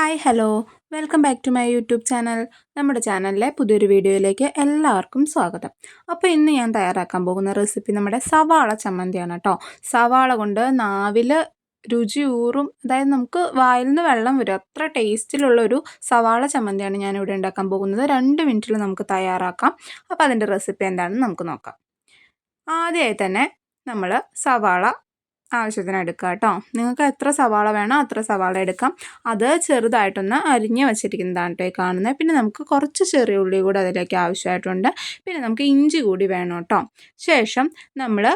Hi hello welcome back to my YouTube channel. നമ്മുടെ ചാനലിലെ പുതിയൊരു വീഡിയോയിലേക്ക് എല്ലാവർക്കും സ്വാഗതം. അപ്പോൾ ഇന്ന് ഞാൻ തയ്യാറാക്കാൻ പോകുന്ന റെസിപ്പി നമ്മുടെ സവാള ചമ്മന്തിയാണ് കേട്ടോ. സവാള കൊണ്ട് നാവിൽ രുചി ഊറും, അതായത് നമുക്ക് വായിൽ നിന്ന് വെള്ളം വരും, അത്ര ടേസ്റ്റിലുള്ളൊരു സവാള ചമ്മന്തിയാണ് ഞാനിവിടെ ഉണ്ടാക്കാൻ പോകുന്നത്. 2 മിനിറ്റിൽ നമുക്ക് തയ്യാറാക്കാം. അപ്പോൾ അതിൻ്റെ റെസിപ്പി എന്താണെന്ന് നമുക്ക് നോക്കാം. ആദ്യമായി തന്നെ നമ്മൾ സവാള ആവശ്യത്തിന് എടുക്കുക കേട്ടോ. നിങ്ങൾക്ക് എത്ര സവാള വേണോ അത്ര സവാള എടുക്കാം. അത് ചെറുതായിട്ടൊന്ന് അരിഞ്ഞ് വെച്ചിരിക്കുന്നതാണ് കേട്ടോ കാണുന്നത്. പിന്നെ നമുക്ക് കുറച്ച് ചെറിയ ഉള്ളി കൂടി അതിലേക്ക് ആവശ്യമായിട്ടുണ്ട്. പിന്നെ നമുക്ക് ഇഞ്ചി കൂടി വേണം കേട്ടോ. ശേഷം നമ്മൾ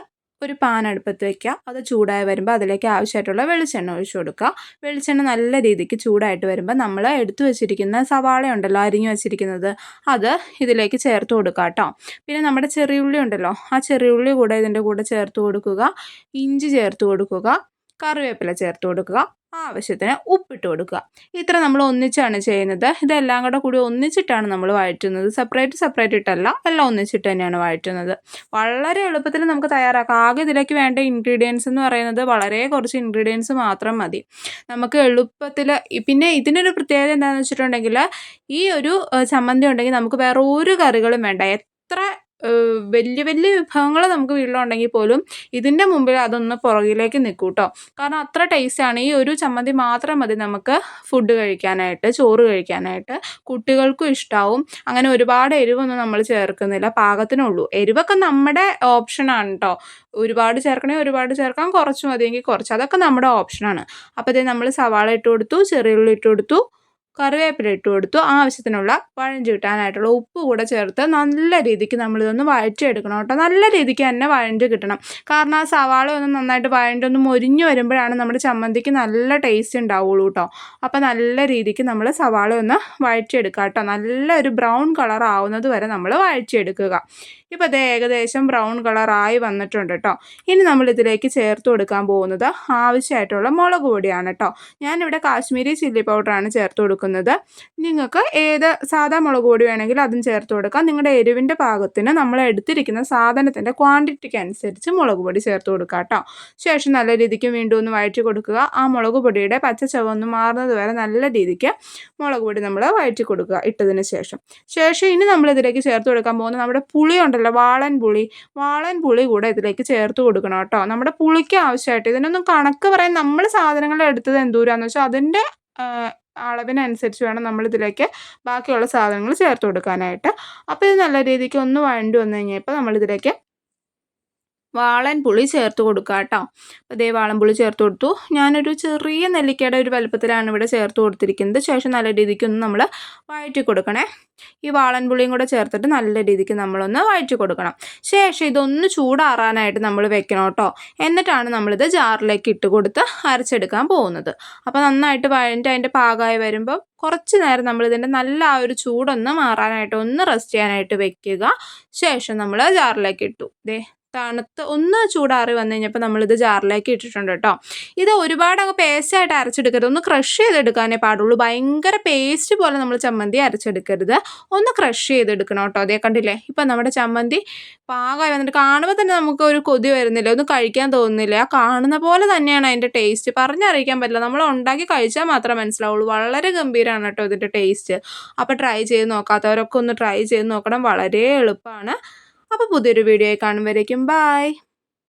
ഒരു പാൻ അടുപ്പത്ത് വയ്ക്കുക. അത് ചൂടായി വരുമ്പോൾ അതിലേക്ക് ആവശ്യമായിട്ടുള്ള വെളിച്ചെണ്ണ ഒഴിച്ചു കൊടുക്കുക. വെളിച്ചെണ്ണ നല്ല രീതിക്ക് ചൂടായിട്ട് വരുമ്പോൾ നമ്മൾ എടുത്തു വെച്ചിരിക്കുന്ന സവാള ഉണ്ടല്ലോ, അരിഞ്ഞു വെച്ചിരിക്കുന്നത്, അത് ഇതിലേക്ക് ചേർത്ത് കൊടുക്കുക കേട്ടോ. പിന്നെ നമ്മുടെ ചെറിയുള്ളി ഉണ്ടല്ലോ, ആ ചെറിയുള്ളി കൂടെ ഇതിൻ്റെ കൂടെ ചേർത്ത് കൊടുക്കുക. ഇഞ്ചി ചേർത്ത് കൊടുക്കുക. കറിവേപ്പില ചേർത്ത് കൊടുക്കുക. ആവശ്യത്തിന് ഉപ്പിട്ട് കൊടുക്കുക. ഇത്ര നമ്മൾ ഒന്നിച്ചാണ് ചെയ്യുന്നത്. ഇതെല്ലാം കൂടി ഒന്നിച്ചിട്ടാണ് നമ്മൾ വഴറ്റുന്നത്. സെപ്പറേറ്റ് ഇട്ടല്ല, എല്ലാം ഒന്നിച്ചിട്ട് തന്നെയാണ് വഴറ്റുന്നത്. വളരെ എളുപ്പത്തിൽ നമുക്ക് തയ്യാറാക്കാം. ആകെ ഇതിലേക്ക് വേണ്ട ഇൻഗ്രീഡിയൻസ് എന്ന് പറയുന്നത് വളരെ കുറച്ച് ഇൻഗ്രീഡിയൻസ് മാത്രം മതി. നമുക്ക് എളുപ്പത്തിൽ. പിന്നെ ഇതിനൊരു പ്രത്യേകത എന്താണെന്ന് വെച്ചിട്ടുണ്ടെങ്കിൽ, ഈ ഒരു ചമ്മന്തി ഉണ്ടെങ്കിൽ നമുക്ക് വേറെ ഒരു കറികളും വേണ്ട. എത്ര വലിയ വിഭവങ്ങൾ നമുക്ക് വീട്ടിലുണ്ടെങ്കിൽ പോലും ഇതിൻ്റെ മുമ്പിൽ അതൊന്ന് പുറകിലേക്ക് നിൽക്കും കേട്ടോ. കാരണം അത്ര ടേസ്റ്റാണ്. ഈ ഒരു ചമ്മന്തി മാത്രം മതി നമുക്ക് ഫുഡ് കഴിക്കാനായിട്ട്, ചോറ് കഴിക്കാനായിട്ട്. കുട്ടികൾക്കും ഇഷ്ടാവും. അങ്ങനെ ഒരുപാട് എരിവൊന്നും നമ്മൾ ചേർക്കുന്നില്ല, പാകത്തിനുള്ളൂ. എരിവൊക്കെ നമ്മുടെ ഓപ്ഷനാണ് കേട്ടോ. ഒരുപാട് ചേർക്കണേ ഒരുപാട് ചേർക്കാം, കുറച്ച് മതിയെങ്കിൽ കുറച്ച്, അതൊക്കെ നമ്മുടെ ഓപ്ഷനാണ്. അപ്പോൾ ഇതേ നമ്മൾ സവാള ഇട്ട് കൊടുത്തു, ചെറിയുള്ളി ഇട്ട് കൊടുത്തു, കറിവേപ്പില ഇട്ട് കൊടുത്തു. ആവശ്യത്തിനുള്ള വഴഞ്ചി കിട്ടാനായിട്ടുള്ള ഉപ്പ് കൂടെ ചേർത്ത് നല്ല രീതിക്ക് നമ്മളിതൊന്ന് വഴറ്റിയെടുക്കണം കേട്ടോ. നല്ല രീതിക്ക് തന്നെ വഴഞ്ചി കിട്ടണം. കാരണം ആ സവാള ഒന്ന് നന്നായിട്ട് വഴണ്ടൊന്ന് മൊരിഞ്ഞ് വരുമ്പോഴാണ് നമ്മുടെ ചമ്മന്തിക്ക് നല്ല ടേസ്റ്റ് ഉണ്ടാവുള്ളൂ കേട്ടോ. അപ്പോൾ നല്ല രീതിക്ക് നമ്മൾ സവാള ഒന്ന് വഴറ്റിയെടുക്കുക കേട്ടോ. നല്ലൊരു ബ്രൗൺ കളർ ആവുന്നത് വരെ നമ്മൾ വഴറ്റിയെടുക്കുക. ഇപ്പോൾ അത് ഏകദേശം ബ്രൗൺ കളറായി വന്നിട്ടുണ്ട് കേട്ടോ. ഇനി നമ്മളിതിലേക്ക് ചേർത്ത് കൊടുക്കാൻ പോകുന്നത് ആവശ്യമായിട്ടുള്ള മുളക് പൊടിയാണ് കേട്ടോ. ഞാനിവിടെ കാശ്മീരി ചില്ലി പൗഡറാണ് ചേർത്ത് കൊടുക്കുന്നത്. നിങ്ങൾക്ക് ഏത് സാധാ മുളക് പൊടി വേണമെങ്കിൽ അതും ചേർത്ത് കൊടുക്കാം. നിങ്ങളുടെ എരിവിൻ്റെ പാകത്തിന് നമ്മൾ എടുത്തിരിക്കുന്ന സാധനത്തിൻ്റെ ക്വാണ്ടിറ്റിക്ക് അനുസരിച്ച് മുളക് പൊടി ചേർത്ത് കൊടുക്കുക കേട്ടോ. ശേഷം നല്ല രീതിക്ക് വീണ്ടും ഒന്ന് വഴറ്റി കൊടുക്കുക. ആ മുളക് പൊടിയുടെ പച്ച ചുവ ഒന്ന് മാറുന്നത് വരെ നല്ല രീതിക്ക് മുളക് പൊടി നമ്മൾ വഴറ്റി കൊടുക്കുക ഇട്ടതിന് ശേഷം. ഇനി നമ്മളിതിലേക്ക് ചേർത്ത് കൊടുക്കാൻ പോകുന്നത് നമ്മുടെ പുളി ഉണ്ടല്ലോ, വാളൻ പുളി കൂടെ ഇതിലേക്ക് ചേർത്ത് കൊടുക്കണം കേട്ടോ. നമ്മുടെ പുളിക്ക് ആവശ്യമായിട്ട് ഇതിനൊന്നും കണക്ക് പറയാൻ, നമ്മൾ സാധനങ്ങൾ എടുത്തത് എന്തൂരാന്ന് വെച്ചാൽ അതിൻ്റെ അളവിനനുസരിച്ച് വേണം നമ്മളിതിലേക്ക് ബാക്കിയുള്ള സാധനങ്ങൾ ചേർത്ത് കൊടുക്കാനായിട്ട്. അപ്പോൾ ഇത് നല്ല രീതിക്ക് ഒന്ന് വഴണ്ടി വന്നു കഴിഞ്ഞപ്പോൾ നമ്മളിതിലേക്ക് വാളൻ പുളി ചേർത്ത് കൊടുക്കുക കേട്ടോ. അതേ വാളൻ പുളി ചേർത്ത് കൊടുത്തു. ഞാനൊരു ചെറിയ നെല്ലിക്കയുടെ ഒരു വലുപ്പത്തിലാണ് ഇവിടെ ചേർത്ത് കൊടുത്തിരിക്കുന്നത്. ശേഷം നല്ല രീതിക്കൊന്ന് നമ്മൾ വഴറ്റി കൊടുക്കണേ. ഈ വാളൻ പുളിയും കൂടെ ചേർത്തിട്ട് നല്ല രീതിക്ക് നമ്മളൊന്ന് വഴറ്റി കൊടുക്കണം. ശേഷം ഇതൊന്ന് ചൂടാറാനായിട്ട് നമ്മൾ വെക്കണം കേട്ടോ. എന്നിട്ടാണ് നമ്മളിത് ജാറിലേക്ക് ഇട്ട് കൊടുത്ത് അരച്ചെടുക്കാൻ പോകുന്നത്. അപ്പോൾ നന്നായിട്ട് വഴറ്റി അതിൻ്റെ പാകമായി വരുമ്പോൾ കുറച്ച് നേരം നമ്മളിതിൻ്റെ നല്ല ആ ഒരു ചൂടൊന്ന് മാറാനായിട്ട്, ഒന്ന് റെസ്റ്റ് ചെയ്യാനായിട്ട് വെക്കുക. ശേഷം നമ്മൾ ജാറിലേക്ക് ഇട്ടു. തണുത്ത് ഒന്ന് ചൂടാറി വന്നു കഴിഞ്ഞപ്പോൾ നമ്മളിത് ജാറിലേക്ക് ഇട്ടിട്ടുണ്ട് കേട്ടോ. ഇത് ഒരുപാട് അങ്ങ് പേസ്റ്റായിട്ട് അരച്ചെടുക്കരുത്, ഒന്ന് ക്രഷ് ചെയ്തെടുക്കാനേ പാടുള്ളൂ. ഭയങ്കര പേസ്റ്റ് പോലെ നമ്മൾ ചമ്മന്തി അരച്ചെടുക്കരുത്, ഒന്ന് ക്രഷ് ചെയ്തെടുക്കണം കേട്ടോ. അതേ കണ്ടില്ലേ, ഇപ്പം നമ്മുടെ ചമ്മന്തി പാകമായി വന്നിട്ട് കാണുമ്പോൾ തന്നെ നമുക്ക് ഒരു കൊതി വരുന്നില്ല, ഒന്ന് കഴിക്കാൻ തോന്നുന്നില്ല. ആ കാണുന്ന പോലെ തന്നെയാണ് അതിൻ്റെ ടേസ്റ്റ്, പറഞ്ഞറിയിക്കാൻ പറ്റില്ല. നമ്മൾ ഉണ്ടാക്കി കഴിച്ചാൽ മാത്രമേ മനസ്സിലാവുള്ളൂ. വളരെ ഗംഭീരമാണ് കേട്ടോ ഇതിൻ്റെ ടേസ്റ്റ്. അപ്പോൾ ട്രൈ ചെയ്ത് നോക്കാത്തവരൊക്കെ ഒന്ന് ട്രൈ ചെയ്ത് നോക്കണം, വളരെ എളുപ്പമാണ്. അപ്പോൾ പുതിയൊരു വീഡിയോ കാണുമ്പോഴേക്കും ബൈ.